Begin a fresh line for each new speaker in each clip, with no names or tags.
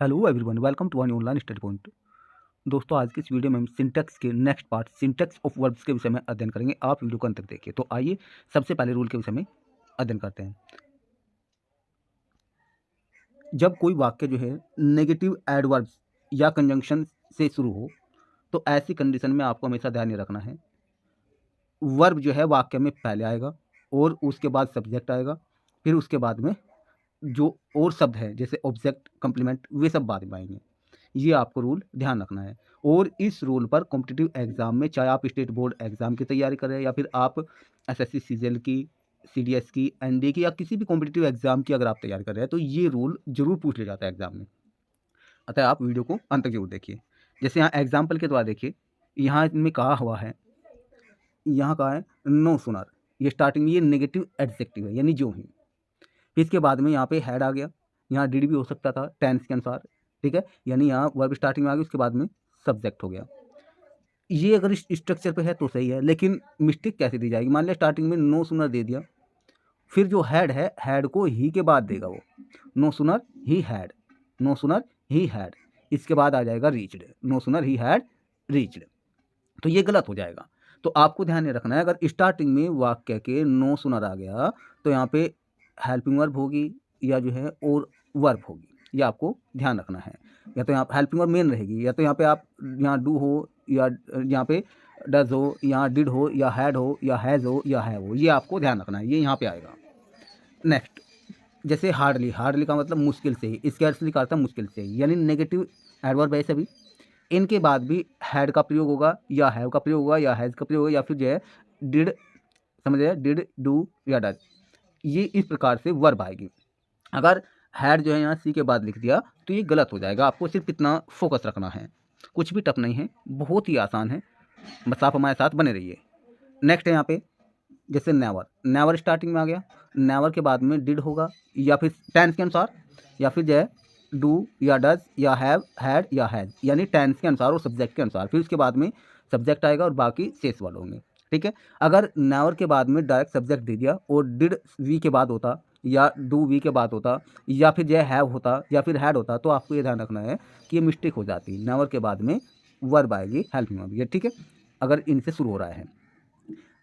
Hello everyone, welcome to One Online Study Point. दोस्तों, आज की इस वीडियो में हम सिंटैक्स के next part syntax of verbs के विषय में अध्ययन करेंगे। आप वीडियो को अंत तक देखिए। तो आइए सबसे पहले रूल के विषय में अध्ययन करते हैं। जब कोई वाक्य जो है नेगेटिव एडवर्ब्स या कंजंक्शन से शुरू हो तो ऐसी कंडीशन में आपको हमेशा ध्यान ये रखना है, वर्ब जो है वाक्य में पहले आएगा और उसके बाद सब्जेक्ट आएगा, फिर उसके बाद में जो और शब्द है जैसे ऑब्जेक्ट, कंप्लीमेंट, वे सब बाद में आएंगे। ये आपको रूल ध्यान रखना है। और इस रूल पर कॉम्पिटिटिव एग्जाम में, चाहे आप स्टेट बोर्ड एग्जाम की तैयारी कर रहे हैं या फिर आप एसएससी सीजीएल की, सीडीएस की, एनडी की या किसी भी कॉम्पिटिटिव एग्जाम की अगर आप तैयारी कर रहे हैं तो ये रूल जरूर पूछ लिया जाता है एग्जाम में। अतः आप वीडियो को अंत तक जरूर देखिए। जैसे यहाँ एग्जाम्पल के द्वारा देखिए, यहाँ इनमें कहा हुआ है, यहाँ कहा है नो सुनर। ये स्टार्टिंग में ये नेगेटिव एडजेक्टिव है, यानी जो ही। फिर इसके बाद में यहाँ पे हेड आ गया, यहाँ डिड भी हो सकता था टेंस के अनुसार, ठीक है, यानी यहाँ वर्ब स्टार्टिंग में आ गया, उसके बाद में सब्जेक्ट हो गया। ये अगर इस स्ट्रक्चर पे है तो सही है, लेकिन मिस्टेक कैसे दी जाएगी? मान लिया स्टार्टिंग में नो सुनर दे दिया, फिर जो हेड है हेड को ही के बाद देगा वो, no sooner he had, no sooner he had, इसके बाद आ जाएगा reached, no sooner he had reached. तो ये गलत हो जाएगा। तो आपको ध्यान में रखना है, अगर स्टार्टिंग में वाक्य के नो सुनर आ गया तो यहाँ पे हेल्पिंग वर्ब होगी या जो है और वर्ब होगी, ये आपको ध्यान रखना है। या तो यहाँ हेल्पिंग वर्ब मेन रहेगी, या तो यहाँ पे आप यहाँ डू हो, या यहाँ पे डज हो, यहाँ डिड हो, या हैड हो, या हैज़ हो, या है हो, ये आपको ध्यान रखना है, ये यहाँ पे आएगा। नेक्स्ट, जैसे हार्डली, हार्डली का मतलब मुश्किल से ही, स्कैर्सली का अर्थ है मुश्किल से ही, यानी नेगेटिव एडवर्ब है सभी। इनके बाद भी हैड का प्रयोग होगा, या हैव का प्रयोग होगा, या हैज़ का प्रयोग होगा, या फिर जो है डिड, समझ रहे, डिड, डू या डज, ये इस प्रकार से वर्ब आएगी। अगर हैड जो है यहाँ सी के बाद लिख दिया तो ये गलत हो जाएगा। आपको सिर्फ इतना फोकस रखना है, कुछ भी टफ नहीं है, बहुत ही आसान है, बस आप हमारे साथ बने रहिए। नेक्स्ट है यहाँ पे जैसे नेवर, नेवर स्टार्टिंग में आ गया, नेवर के बाद में डिड होगा या फिर टेंस के अनुसार, या फिर जो है डू या डज या हैव, हैड या हैज, यानी टेंस के अनुसार और सब्जेक्ट के अनुसार। फिर उसके बाद में सब्जेक्ट आएगा और बाकी शेष वर्ड होंगे, ठीक है। अगर नेवर के बाद में डायरेक्ट सब्जेक्ट दे दिया और डिड वी के बाद होता या डू वी के बाद होता या फिर जो है हैव होता या फिर हैड होता, तो आपको ये ध्यान रखना है कि ये मिस्टेक हो जाती। नेवर के बाद में वर्ब आएगी हेल्पिंग वर्ब, ये ठीक है, अगर इनसे शुरू हो रहा है।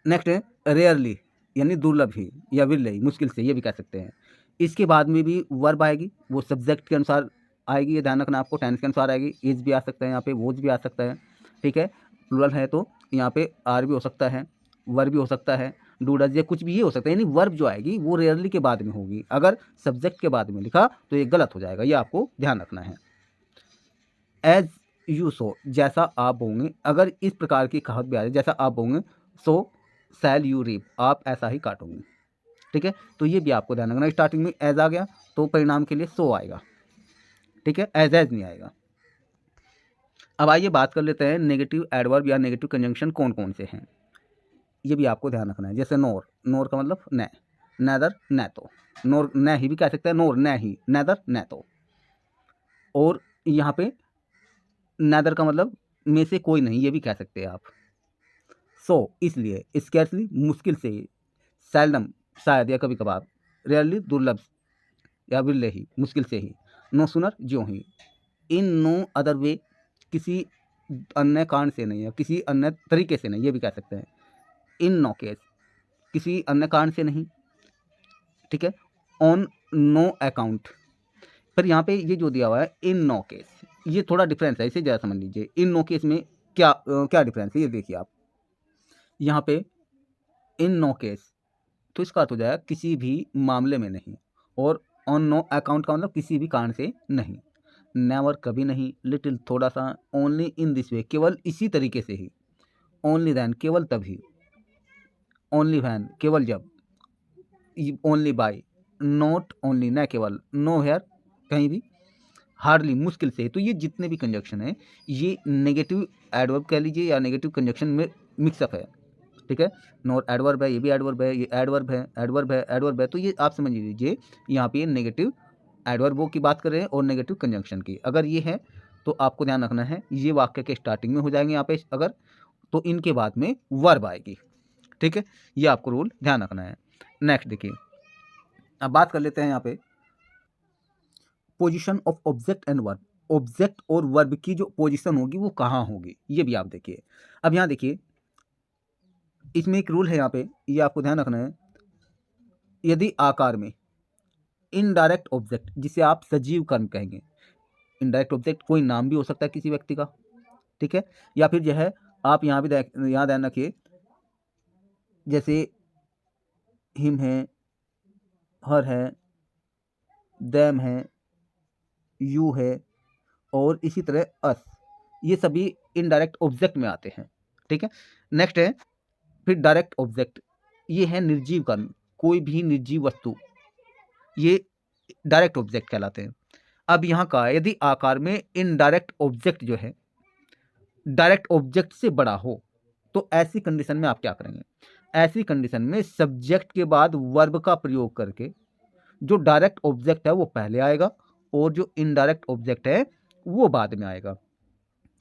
नेक्स्ट है रेयरली, यानी दुर्लभ ही या विरले, मुश्किल से, ये भी कह सकते हैं। इसके बाद में भी वर्ब आएगी, वो सब्जेक्ट के अनुसार आएगी, ये ध्यान रखना आपको, टेंस के अनुसार आएगी। इज भी आ सकता है यहाँ पे, वोज भी आ सकता है, ठीक है। प्लूरल है तो यहाँ पे आर भी हो सकता है, वर्ब भी हो सकता है, डू डज, ये कुछ भी ये हो सकता है, यानी वर्ब जो आएगी वो रेयरली के बाद में होगी। अगर सब्जेक्ट के बाद में लिखा तो ये गलत हो जाएगा, ये आपको ध्यान रखना है। एज यू सो, जैसा आप बोंगे, अगर इस प्रकार की कहावत भी आ जाए, जैसा आप बोंगे सो सैल यू रीप, आप ऐसा ही काटोगे, ठीक है। तो ये भी आपको ध्यान रखना, स्टार्टिंग में एज आ गया तो परिणाम के लिए सो आएगा, ठीक है, एज नहीं आएगा। अब आइए बात कर लेते हैं नेगेटिव एडवर्ब या नेगेटिव कंजंक्शन कौन कौन से हैं, ये भी आपको ध्यान रखना है। जैसे नोर, नोर का मतलब न, नेदर न तो, नोर न ही भी कह सकते हैं, नोर न ही, नेदर न तो। और यहाँ पे नेदर का मतलब में से कोई नहीं, ये भी कह सकते हैं आप। सो इसलिए, स्कैर्सली मुश्किल से ही, सैल्डम शायद या कभी कभार, रेयरली दुर्लभ या बिरले ही, मुश्किल से ही, नो सुनर ज्यों ही, इन नो अदर वे, किसी अन्य कारण से नहीं या किसी अन्य तरीके से नहीं, ये भी कह सकते हैं। इन नो केस, किसी अन्य कारण से नहीं, ठीक है। ऑन नो अकाउंट, पर यहाँ पे ये जो दिया हुआ है इन नो केस, ये थोड़ा डिफरेंस है, इसे ज़रा समझ लीजिए। इन नो केस में क्या डिफरेंस है, ये देखिए आप यहाँ पे इन नो केस, तो इसका अर्थ हो जाएगा किसी भी मामले में नहीं, और ऑन नो अकाउंट का मतलब किसी भी कारण से नहीं, नेवर कभी नहीं, लिटिल थोड़ा सा, ओनली इन दिस वे केवल इसी तरीके से ही, ओनली देन केवल तभी, ओनली वैन केवल जब, ओनली बाय, नॉट ओनली न केवल, नो हेयर कहीं भी, हार्डली मुश्किल से। तो ये जितने भी कंजक्शन है ये नेगेटिव एडवर्ब कह लीजिए या नेगेटिव कंजक्शन में मिक्सअप है, ठीक है। नॉट एडवर्ब है, ये भी एडवर्ब है, ये एडवर्ब है, एडवर्ब है, एडवर्ब है, तो ये आप समझ लीजिए यहाँ पे नेगेटिव एडवर्बों की बात कर रहे हैं और नेगेटिव कंजंक्शन की। अगर ये है तो आपको ध्यान रखना है, ये वाक्य के स्टार्टिंग में हो जाएंगे यहाँ पे, अगर तो इनके बाद में वर्ब आएगी, ठीक है, ये आपको रूल ध्यान रखना है। नेक्स्ट देखिए, अब बात कर लेते हैं यहाँ पे position of object and verb, object और वर्ब की जो पोजीशन होगी वो कहाँ होगी, ये भी आप देखिए। अब यहाँ देखिए, इसमें एक रूल है यहाँ पे, ये आपको ध्यान रखना है। यदि आकार में इनडायरेक्ट ऑब्जेक्ट, जिसे आप सजीव कर्म कहेंगे, इनडायरेक्ट ऑब्जेक्ट कोई नाम भी हो सकता है किसी व्यक्ति का, ठीक है, या फिर जो है आप यहाँ भी यहाँ ध्यान रखिए, जैसे हिम है, हर है, देम है, यू है, और इसी तरह अस, ये सभी इनडायरेक्ट ऑब्जेक्ट में आते हैं, ठीक है। नेक्स्ट है फिर डायरेक्ट ऑब्जेक्ट, ये है निर्जीव कर्म, कोई भी निर्जीव वस्तु, ये डायरेक्ट ऑब्जेक्ट कहलाते हैं। अब यहाँ का यदि आकार में इनडायरेक्ट ऑब्जेक्ट जो है डायरेक्ट ऑब्जेक्ट से बड़ा हो, तो ऐसी कंडीशन में आप क्या करेंगे, ऐसी कंडीशन में सब्जेक्ट के बाद वर्ब का प्रयोग करके जो डायरेक्ट ऑब्जेक्ट है वो पहले आएगा और जो इनडायरेक्ट ऑब्जेक्ट है वो बाद में आएगा।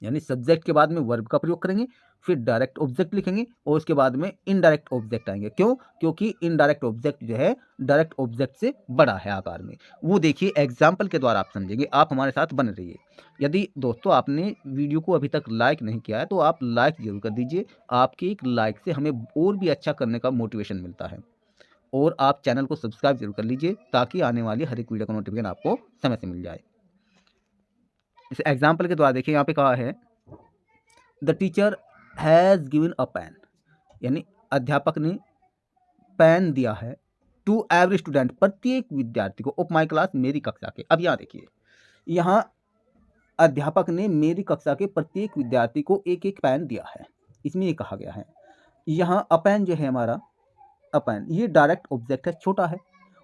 यानी सब्जेक्ट के बाद में वर्ब का प्रयोग करेंगे, फिर डायरेक्ट ऑब्जेक्ट लिखेंगे और उसके बाद में इनडायरेक्ट ऑब्जेक्ट आएंगे। क्यों? क्योंकि इनडायरेक्ट ऑब्जेक्ट जो है डायरेक्ट ऑब्जेक्ट से बड़ा है आकार में। वो देखिए एग्जाम्पल के द्वारा आप समझेंगे, आप हमारे साथ बने रहिए। यदि दोस्तों आपने वीडियो को अभी तक लाइक नहीं किया है तो आप लाइक जरूर कर दीजिए, आपकी एक लाइक से हमें और भी अच्छा करने का मोटिवेशन मिलता है। और आप चैनल को सब्सक्राइब जरूर कर लीजिए ताकि आने वाली हर एक वीडियो का नोटिफिकेशन आपको समय से मिल जाए। इस एग्जाम्पल के द्वारा देखिए, यहाँ पे कहा है the teacher has given a pen, यानी अध्यापक ने पेन दिया है टू एवरी स्टूडेंट, प्रत्येक विद्यार्थी को, ऑफ माई क्लास, मेरी कक्षा के। अब यहाँ देखिए, यहाँ अध्यापक ने मेरी कक्षा के प्रत्येक विद्यार्थी को एक एक पेन दिया है, इसमें ये कहा गया है। यहाँ अपेन जो है हमारा, अपेन ये डायरेक्ट ऑब्जेक्ट है, छोटा है,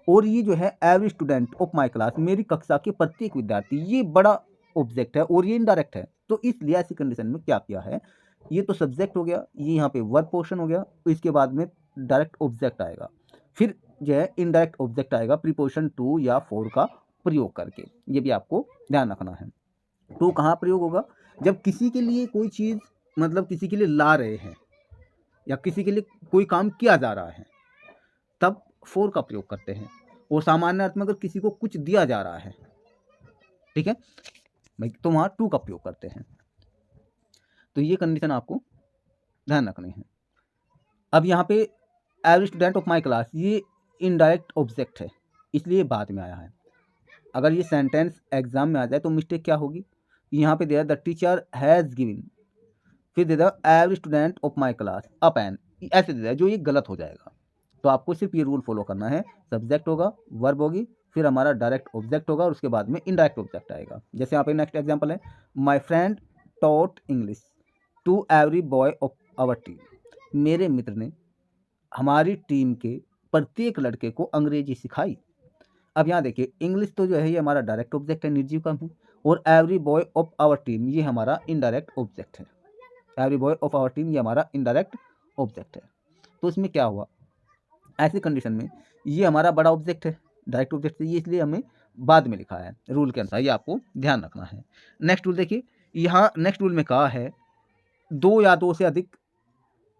और ये जो है every student of my class, मेरी कक्षा के प्रत्येक विद्यार्थी, ये बड़ा ऑब्जेक्ट है और ये इनडायरेक्ट है। तो इसलिए ऐसी कंडीशन में क्या किया है, ये तो सब्जेक्ट हो गया, ये यहाँ पे वर्ब पोर्शन हो गया, इसके बाद में डायरेक्ट ऑब्जेक्ट आएगा, फिर जो है इनडायरेक्ट ऑब्जेक्ट आएगा प्रीपोजिशन टू या फॉर का प्रयोग करके। ये भी आपको ध्यान रखना है। टू कहाँ प्रयोग होगा, जब किसी के लिए कोई चीज़, मतलब किसी के लिए ला रहे हैं या किसी के लिए कोई काम किया जा रहा है, तब फॉर का प्रयोग करते हैं। और सामान्य अर्थ में अगर किसी को कुछ दिया जा रहा है, ठीक है भाई, तो वहाँ टू का प्रयोग करते हैं। तो ये कंडीशन आपको ध्यान रखनी है। अब यहाँ पे every student of my class, ये इनडायरेक्ट ऑब्जेक्ट है, इसलिए बाद में आया है। अगर ये सेंटेंस एग्जाम में आ जाए तो मिस्टेक क्या होगी, यहाँ पे दे द टीचर हैज़ गिवन, फिर दे the every student of my class a pen, ऐसे दे, जो ये गलत हो जाएगा। तो आपको सिर्फ ये रूल फॉलो करना है, सब्जेक्ट होगा, वर्ब होगी, फिर हमारा डायरेक्ट ऑब्जेक्ट होगा और उसके बाद में इनडायरेक्ट ऑब्जेक्ट आएगा। जैसे यहाँ पे नेक्स्ट एग्जांपल है, my friend taught English to every boy of our team, मेरे मित्र ने हमारी टीम के प्रत्येक लड़के को अंग्रेजी सिखाई। अब यहाँ देखिए, इंग्लिश तो जो है ये हमारा डायरेक्ट ऑब्जेक्ट है, निर्जीव कर्म है, और every boy of our team ये हमारा इनडायरेक्ट ऑब्जेक्ट है। Every boy of our team ये हमारा इनडायरेक्ट ऑब्जेक्ट है। तो इसमें क्या हुआ, ऐसी कंडीशन में ये हमारा बड़ा ऑब्जेक्ट है डायरेक्ट ऑब्जेक्ट से, ये इसलिए हमें बाद में लिखा है रूल के अनुसार, ये आपको ध्यान रखना है। नेक्स्ट रूल देखिए, यहाँ नेक्स्ट रूल में कहा है दो या दो से अधिक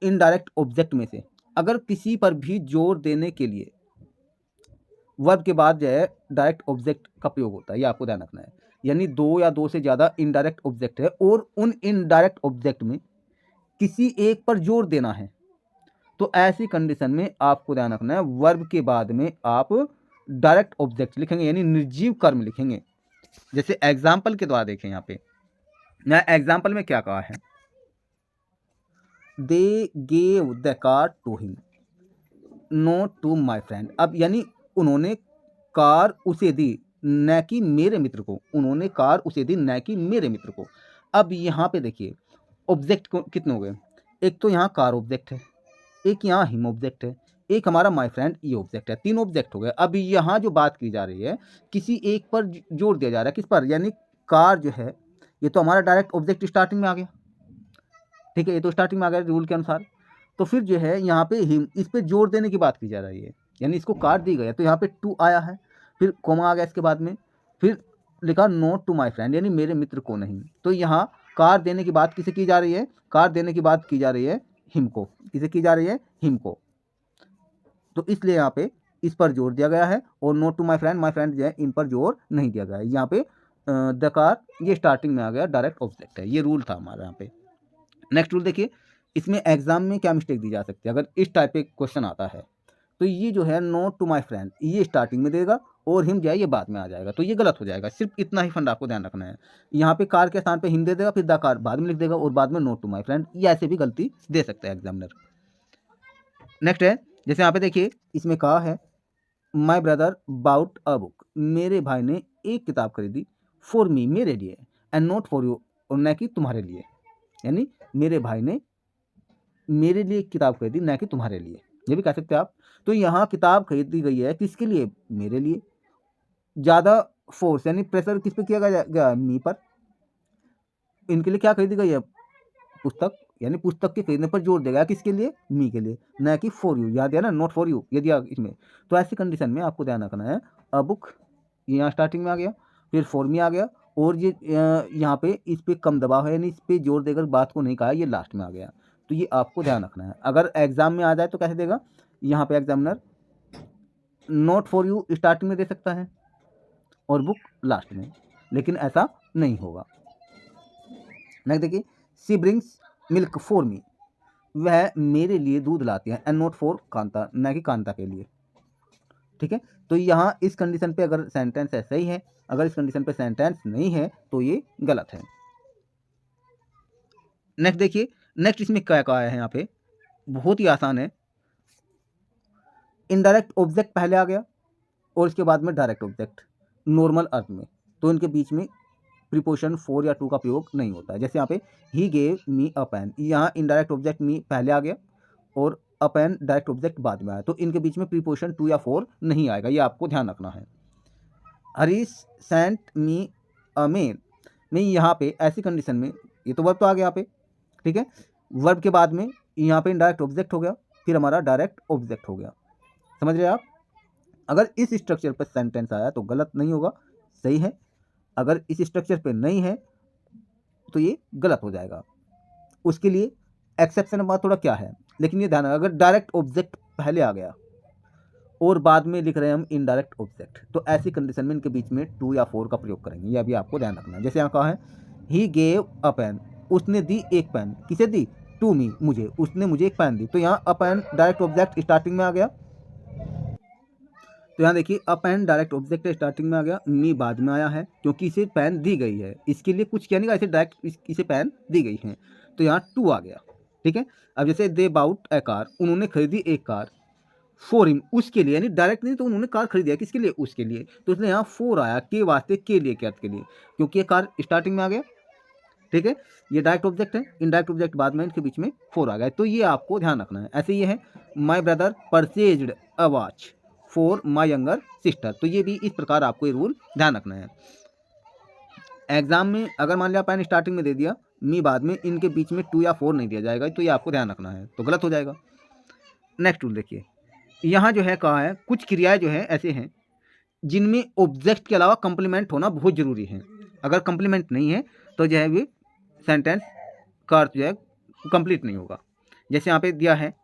इनडायरेक्ट ऑब्जेक्ट में से अगर किसी पर भी जोर देने के लिए वर्ब के बाद जो है डायरेक्ट ऑब्जेक्ट का प्रयोग होता है, ये आपको ध्यान रखना है। यानी दो या दो से ज़्यादा इनडायरेक्ट ऑब्जेक्ट है और उन इनडायरेक्ट ऑब्जेक्ट में किसी एक पर जोर देना है, तो ऐसी कंडीशन में आपको ध्यान रखना है वर्ब के बाद में आप डायरेक्ट ऑब्जेक्ट लिखेंगे, यानी निर्जीव कर्म लिखेंगे। जैसे एग्जाम्पल के द्वारा देखें, यहाँ पे मैं एग्जाम्पल में क्या कहा है, they gave the car to him not to my friend. अब यानी उन्होंने कार उसे दी, न कि मेरे मित्र को, उन्होंने कार उसे दी न कि मेरे मित्र को। अब यहाँ पे देखिए ऑब्जेक्ट कितने हो गए, एक तो यहाँ कार ऑब्जेक्ट है, एक यहाँ हिम ऑब्जेक्ट है, एक हमारा माय फ्रेंड ये ऑब्जेक्ट है, तीन ऑब्जेक्ट हो गए। अब यहाँ जो बात की जा रही है किसी एक पर जोर दिया जा रहा है, किस पर, यानी कार जो है ये तो हमारा डायरेक्ट ऑब्जेक्ट स्टार्टिंग में आ गया, ठीक है, ये तो स्टार्टिंग में आ गया रूल के अनुसार। तो फिर जो है यहाँ पे हिम, इस पर जोर देने की बात की जा रही है, यानी इसको कार दी गई है, तो यहाँ पे टू आया है, फिर कोमा आ गया इसके बाद में, फिर लिखा नॉट टू माई फ्रेंड, यानी मेरे मित्र को नहीं। तो यहाँ कार देने की बात किसे की जा रही है, कार देने की बात की जा रही है हिम को, किसे की जा रही है, हिम को। तो इसलिए यहाँ पे इस पर जोर दिया गया है, और नोट टू माय फ्रेंड जो है इन पर जोर नहीं दिया गया है। यहाँ पे द कार ये स्टार्टिंग में आ गया, डायरेक्ट ऑब्जेक्ट है, ये रूल था हमारा यहाँ पे। नेक्स्ट रूल देखिए, इसमें एग्जाम में क्या मिस्टेक दी जा सकती है अगर इस टाइप के क्वेश्चन आता है, तो ये जो है नोट टू माय फ्रेंड ये स्टार्टिंग में देगा और हिम जो है ये बाद में आ जाएगा, तो ये गलत हो जाएगा। सिर्फ इतना ही फंड आपको ध्यान रखना है। यहाँ पे कार के स्थान पे हिम दे देगा, फिर द कार बाद में लिख देगा और बाद में नोट टू माय फ्रेंड, ये ऐसे भी गलती दे सकता है एग्जामिनर। नेक्स्ट है, जैसे यहाँ पे देखिए इसमें कहा है my brother bought a book, मेरे भाई ने एक किताब खरीदी, फॉर मी मेरे लिए, एंड नॉट फॉर यू, और न कि तुम्हारे लिए। यानी मेरे भाई ने मेरे लिए एक किताब खरीदी, न कि तुम्हारे लिए, ये भी कह सकते हैं आप। तो यहाँ किताब खरीदी गई है किसके लिए, मेरे लिए। ज़्यादा फोर्स यानी प्रेशर किस पे किया गया, मी पर। इनके लिए क्या खरीदी गई है, पुस्तक, यानी पुस्तक के खरीदने पर जोर देगा किसके लिए, मी के लिए, न कि फॉर यू। याद है ना, नॉट फॉर यू ये दिया इसमें। तो ऐसी कंडीशन में आपको ध्यान रखना है, अ बुक ये यहाँ स्टार्टिंग में आ गया, फिर फॉर मी आ गया, और ये यहाँ पे इस पे कम दबाव है, यानी इस पे जोर देकर बात को नहीं कहा, ये लास्ट में आ गया। तो ये आपको ध्यान रखना है। अगर एग्जाम में आ जाए तो कैसे देगा, यहाँ पे examiner not for you starting में दे सकता है और बुक लास्ट में, लेकिन ऐसा नहीं होगा। नेक्स्ट देखिए, सी ब्रिंग्स मिल्क फॉर मी, वह मेरे लिए दूध लाती है, एंड नॉट फॉर कांता, न कि कांता के लिए। ठीक है, तो यहाँ इस कंडीशन पे अगर सेंटेंस है सही है, अगर इस कंडीशन पे सेंटेंस नहीं है तो ये गलत है। नेक्स्ट देखिए, नेक्स्ट इसमें क्या कहा है, यहाँ पे बहुत ही आसान है। इनडायरेक्ट ऑब्जेक्ट पहले आ गया और इसके बाद में डायरेक्ट ऑब्जेक्ट नॉर्मल अर्थ में, तो इनके बीच में प्रीपोजिशन फॉर या टू का प्रयोग नहीं होता है। जैसे यहाँ पे he gave me a pen, यहाँ इनडायरेक्ट ऑब्जेक्ट मी पहले आ गया और अ पेन डायरेक्ट ऑब्जेक्ट बाद में आया, तो इनके बीच में प्रीपोजिशन टू या फॉर नहीं आएगा, ये आपको ध्यान रखना है। हरीश सेंट मी अ मेल, नहीं यहाँ पे ऐसी कंडीशन में, ये तो वर्ब तो आ गया यहाँ पे, ठीक है, वर्ब के बाद में यहाँ पे इनडायरेक्ट ऑब्जेक्ट हो गया, फिर हमारा डायरेक्ट ऑब्जेक्ट हो गया, समझ रहे हैं आप। अगर इस स्ट्रक्चर पर सेंटेंस आया तो गलत नहीं होगा, सही है। अगर इस स्ट्रक्चर पे नहीं है तो ये गलत हो जाएगा। उसके लिए एक्सेप्शन बात थोड़ा क्या है, लेकिन ये ध्यान, अगर डायरेक्ट ऑब्जेक्ट पहले आ गया और बाद में लिख रहे हैं हम इनडायरेक्ट ऑब्जेक्ट, तो ऐसी कंडीशन में इनके बीच में टू या फोर का प्रयोग करेंगे, यह भी आपको ध्यान रखना है। जैसे यहाँ कहा है ही गेव अ पेन, उसने दी एक पेन, किसे दी, टू मी, मुझे, उसने मुझे एक पेन दी, तो यहाँ अ पेन डायरेक्ट ऑब्जेक्ट स्टार्टिंग में आ गया। तो यहाँ देखिए अ पेन डायरेक्ट ऑब्जेक्ट स्टार्टिंग में आ गया, मी बाद में आया है, क्योंकि इसे पेन दी गई है, इसके लिए कुछ क्या नहीं, इसे डायरेक्ट इसे पेन दी गई है, तो यहाँ टू आ गया। ठीक है, अब जैसे दे बाउट ए कार, उन्होंने खरीदी एक कार, फॉर हिम उसके लिए, यानी डायरेक्ट नहीं, तो उन्होंने कार खरीदी है किसके लिए, उसके लिए, तो इसलिए यहाँ फोर आया, के वास्ते, के लिए, के अर्थ के लिए, क्योंकि ये कार स्टार्टिंग में आ गया। ठीक है, ये डायरेक्ट ऑब्जेक्ट है, इनडायरेक्ट ऑब्जेक्ट बाद में, इनके बीच में फोर आ गया, तो ये आपको ध्यान रखना है। ऐसे ये है my brother purchased a watch for my younger sister, तो ये भी इस प्रकार आपको ये रूल ध्यान रखना है। एग्जाम में अगर मान लिया पेन स्टार्टिंग में दे दिया, मी बाद में, इनके बीच में टू या फोर नहीं दिया जाएगा, तो ये आपको ध्यान रखना है, तो गलत हो जाएगा। नेक्स्ट रूल देखिए, यहाँ जो है कहा है कुछ क्रियाएं जो है ऐसे हैं जिनमें ऑब्जेक्ट के अलावा कंप्लीमेंट होना बहुत जरूरी है। अगर कंप्लीमेंट नहीं है तो जो है वो सेंटेंस का अर्थ जो है कंप्लीट नहीं होगा। जैसे यहाँ पे दिया है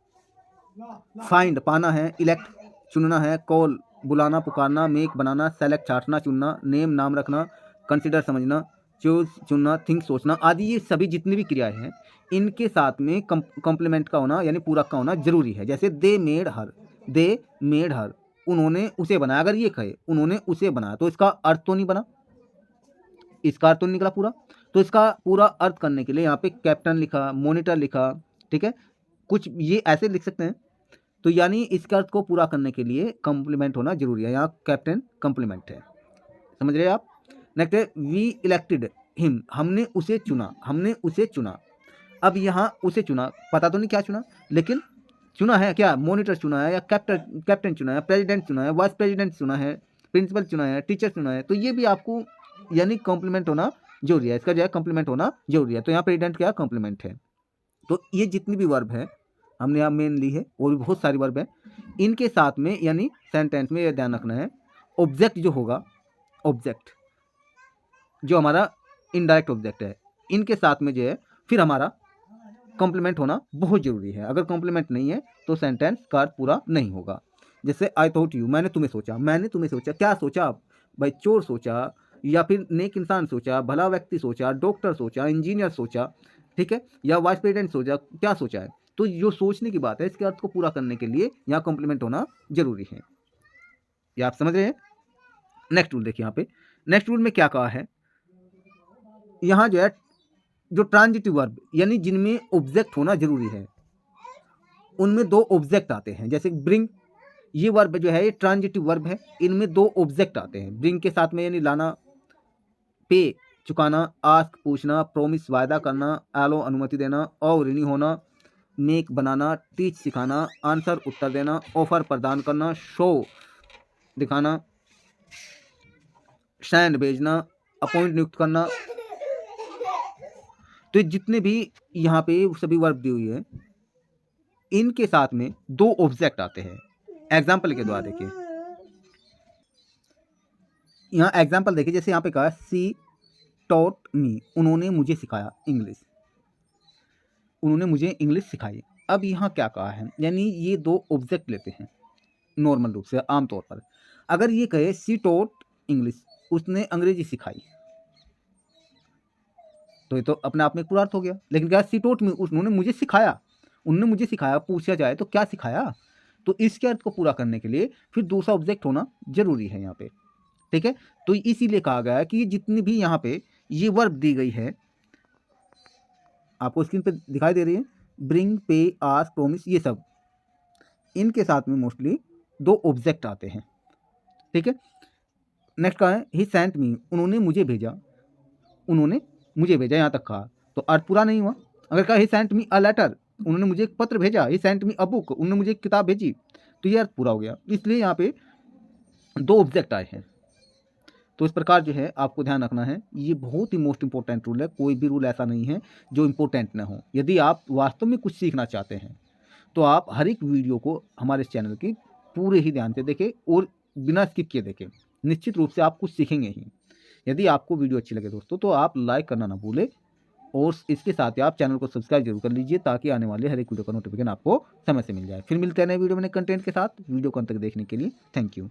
फाइंड पाना है, इलेक्ट चुनना है, कॉल बुलाना पुकारना, मेक बनाना, सेलेक्ट छांटना चुनना, नेम नाम रखना, कंसिडर समझना, चूज चुनना, थिंक सोचना आदि, ये सभी जितनी भी क्रियाएं हैं इनके साथ में कॉम्प्लीमेंट का होना यानी पूरक का होना जरूरी है। जैसे दे मेड हर, उन्होंने उसे बनाया, अगर ये कहे उन्होंने उसे बनाया तो इसका अर्थ तो नहीं बना, इसका अर्थ तो निकला पूरा, तो इसका पूरा अर्थ करने के लिए यहाँ पे कैप्टन लिखा, मॉनिटर लिखा, ठीक है, कुछ ये ऐसे लिख सकते हैं, तो यानी इसके अर्थ को पूरा करने के लिए कॉम्प्लीमेंट होना जरूरी है, यहाँ कैप्टन कॉम्प्लीमेंट है, समझ रहे हैं आप। नेक्स्ट है वी इलेक्टेड हिम, हमने उसे चुना, अब यहाँ उसे चुना, पता तो नहीं क्या चुना, लेकिन चुना है क्या, मॉनिटर चुना है या कैप्टन चुना है, प्रेसिडेंट चुना है, वाइस प्रेसिडेंट चुना है, प्रिंसिपल चुना है, टीचर चुना है, तो ये भी आपको यानी कॉम्प्लीमेंट होना जरूरी है, इसका जो है कॉम्प्लीमेंट होना जरूरी है। तो यहाँ प्रेसिडेंट क्या कॉम्प्लीमेंट है। तो ये जितनी भी वर्ब है हमने यहाँ मेन ली है, और भी बहुत सारी वर्ब है, इनके साथ में यानी सेंटेंस में ये ध्यान रखना है ऑब्जेक्ट जो होगा, ऑब्जेक्ट जो हमारा इनडायरेक्ट ऑब्जेक्ट है, इनके साथ में जो है फिर हमारा कॉम्प्लीमेंट होना बहुत जरूरी है। अगर कॉम्प्लीमेंट नहीं है तो सेंटेंस का अर्थ पूरा नहीं होगा। जैसे आई थॉट यू, मैंने तुम्हें सोचा, क्या सोचा आप भाई? चोर सोचा, या फिर नेक इंसान सोचा, भला व्यक्ति सोचा, डॉक्टर सोचा, इंजीनियर सोचा, ठीक है, या वाइस प्रेसिडेंट सोचा, क्या सोचा है? तो जो सोचने की बात है, इसके अर्थ को पूरा करने के लिए यहाँ कॉम्प्लीमेंट होना जरूरी है। ये आप समझ रहे हैं? नेक्स्ट रूल देखिए, यहाँ पे नेक्स्ट रूल में क्या कहा है, यहाँ जो है जो ट्रांजिटिव वर्ब यानी जिनमें ऑब्जेक्ट होना जरूरी है, उनमें दो ऑब्जेक्ट आते हैं। जैसे ब्रिंग, ये वर्ब जो है ये ट्रांजिटिव वर्ब है, इनमें दो ऑब्जेक्ट आते हैं ब्रिंग के साथ में, यानी लाना, पे चुकाना, आस्क पूछना, प्रोमिस वायदा करना, एलो अनुमति देना, और ऋणी होना, मेक बनाना, टीच सिखाना, आंसर उत्तर देना, ऑफर प्रदान करना, शो दिखाना, सैंड भेजना, अपॉइंट नियुक्त करना। तो जितने भी यहाँ पे सभी वर्ब दी हुई है, इनके साथ में दो ऑब्जेक्ट आते हैं। एग्जाम्पल के द्वारा देखिए, यहाँ एग्जाम्पल देखिए, जैसे यहाँ पे कहा सी टॉट मी, उन्होंने मुझे सिखाया इंग्लिश, उन्होंने मुझे इंग्लिश सिखाई। अब यहाँ क्या कहा है, यानी ये दो ऑब्जेक्ट लेते हैं नॉर्मल रूप से, आमतौर पर। अगर ये कहे सी टॉट इंग्लिश, उसने अंग्रेजी सिखाई, तो ये तो अपने आप में पूरा अर्थ हो गया। लेकिन क्या सी टॉट मी, उन्होंने मुझे सिखाया, उन्होंने मुझे सिखाया, पूछा जाए तो क्या सिखाया? तो इसके अर्थ को पूरा करने के लिए फिर दूसरा ऑब्जेक्ट होना जरूरी है यहाँ पे, ठीक है। तो इसीलिए कहा गया है कि जितनी भी यहाँ पे ये वर्ब दी गई है, आपको स्क्रीन पे दिखाई दे रही है, ब्रिंग, पे, आस्क, प्रॉमिस, ये सब इनके साथ में मोस्टली दो ऑब्जेक्ट आते हैं, ठीक है। नेक्स्ट कहा है ही सेंट मी, उन्होंने मुझे भेजा, उन्होंने मुझे भेजा, यहाँ तक कहा तो अर्थ पूरा नहीं हुआ। अगर कहा ही सेंट मी अ लेटर, उन्होंने मुझे एक पत्र भेजा, ही सेंट मी अ बुक, उन्होंने मुझे एक किताब भेजी, तो ये अर्थ पूरा हो गया। इसलिए यहाँ पे दो ऑब्जेक्ट आए हैं। तो इस प्रकार जो है आपको ध्यान रखना है, ये बहुत ही मोस्ट इंपॉर्टेंट रूल है। कोई भी रूल ऐसा नहीं है जो इंपॉर्टेंट ना हो। यदि आप वास्तव में कुछ सीखना चाहते हैं तो आप हर एक वीडियो को हमारे चैनल की पूरे ही ध्यान से देखें और बिना स्किप किए देखें, निश्चित रूप से आप कुछ सीखेंगे ही। यदि आपको वीडियो अच्छी लगे दोस्तों, तो आप लाइक करना ना भूलें, और इसके साथ ही आप चैनल को सब्सक्राइब जरूर कर लीजिए, ताकि आने वाले हर एक वीडियो का नोटिफिकेशन आपको समय से मिल जाए। फिर मिलते हैं नए वीडियो में नए कंटेंट के साथ। वीडियो को अंत तक देखने के लिए थैंक यू।